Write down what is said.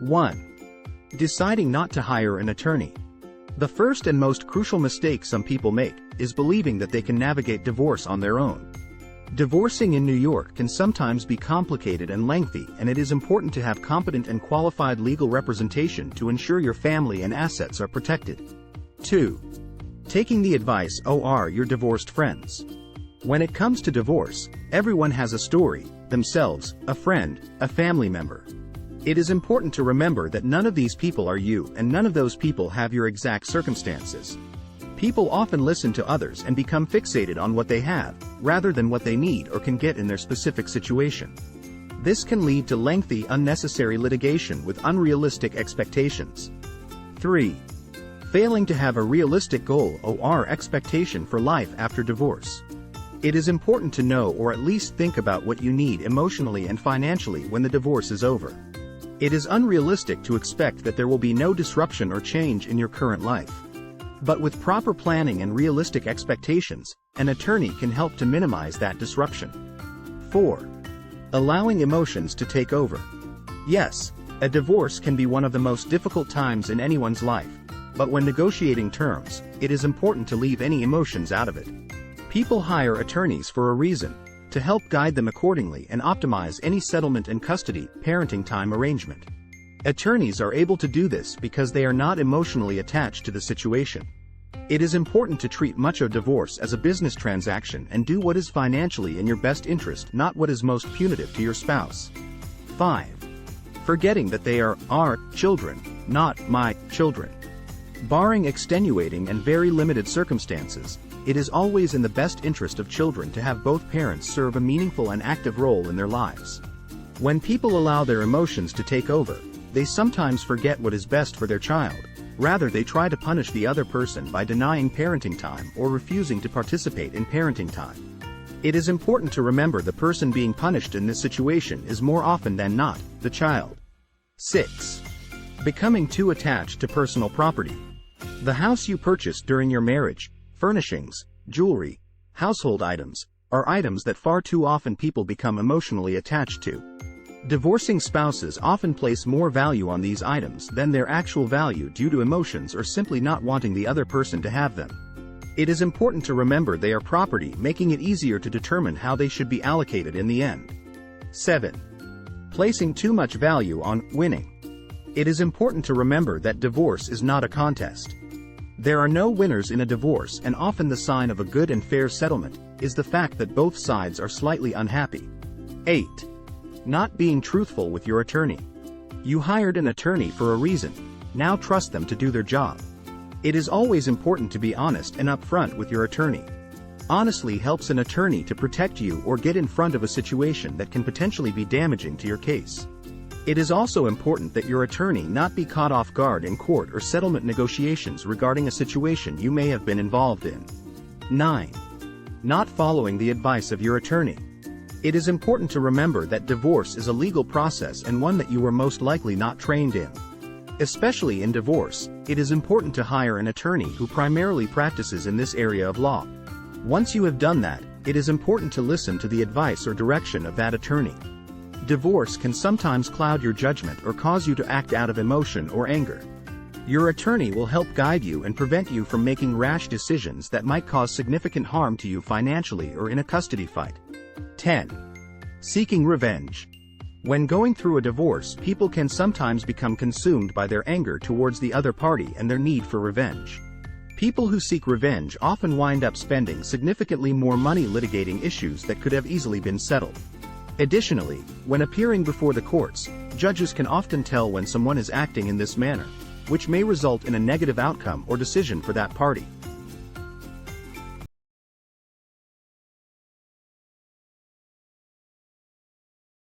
1. Deciding not to hire an attorney. The first and most crucial mistake some people make is believing that they can navigate divorce on their own. Divorcing in New York can sometimes be complicated and lengthy, and it is important to have competent and qualified legal representation to ensure your family and assets are protected. 2. Taking the advice of your divorced friends. When it comes to divorce, everyone has a story, themselves, a friend, a family member. It is important to remember that none of these people are you, and none of those people have your exact circumstances. People often listen to others and become fixated on what they have, rather than what they need or can get in their specific situation. This can lead to lengthy, unnecessary litigation with unrealistic expectations. 3. Failing to have a realistic goal or expectation for life after divorce. It is important to know or at least think about what you need emotionally and financially when the divorce is over. It is unrealistic to expect that there will be no disruption or change in your current life. But with proper planning and realistic expectations, an attorney can help to minimize that disruption. 4. Allowing emotions to take over. Yes, a divorce can be one of the most difficult times in anyone's life, but when negotiating terms, it is important to leave any emotions out of it. People hire attorneys for a reason, to help guide them accordingly and optimize any settlement and custody, parenting time arrangement. Attorneys are able to do this because they are not emotionally attached to the situation. It is important to treat much of divorce as a business transaction and do what is financially in your best interest, not what is most punitive to your spouse. 5. Forgetting that they are our children, not my children. Barring extenuating and very limited circumstances, it is always in the best interest of children to have both parents serve a meaningful and active role in their lives. When people allow their emotions to take over, they sometimes forget what is best for their child. Rather, they try to punish the other person by denying parenting time or refusing to participate in parenting time. It is important to remember the person being punished in this situation is more often than not the child. 6. Becoming too attached to personal property. The house you purchased during your marriage, furnishings, jewelry, household items, are items that far too often people become emotionally attached to. Divorcing spouses often place more value on these items than their actual value due to emotions or simply not wanting the other person to have them. It is important to remember they are property, making it easier to determine how they should be allocated in the end. 7. Placing too much value on winning. It is important to remember that divorce is not a contest. There are no winners in a divorce, and often the sign of a good and fair settlement is the fact that both sides are slightly unhappy. 8. Not being truthful with your attorney. You hired an attorney for a reason. Now trust them to do their job. It is always important to be honest and upfront with your attorney. Honesty helps an attorney to protect you or get in front of a situation that can potentially be damaging to your case. It is also important that your attorney not be caught off guard in court or settlement negotiations regarding a situation you may have been involved in. 9. Not following the advice of your attorney. It is important to remember that divorce is a legal process and one that you were most likely not trained in. Especially in divorce, it is important to hire an attorney who primarily practices in this area of law. Once you have done that, it is important to listen to the advice or direction of that attorney. Divorce can sometimes cloud your judgment or cause you to act out of emotion or anger. Your attorney will help guide you and prevent you from making rash decisions that might cause significant harm to you financially or in a custody fight. 10. Seeking revenge. When going through a divorce, people can sometimes become consumed by their anger towards the other party and their need for revenge. People who seek revenge often wind up spending significantly more money litigating issues that could have easily been settled. Additionally, when appearing before the courts, judges can often tell when someone is acting in this manner, which may result in a negative outcome or decision for that party.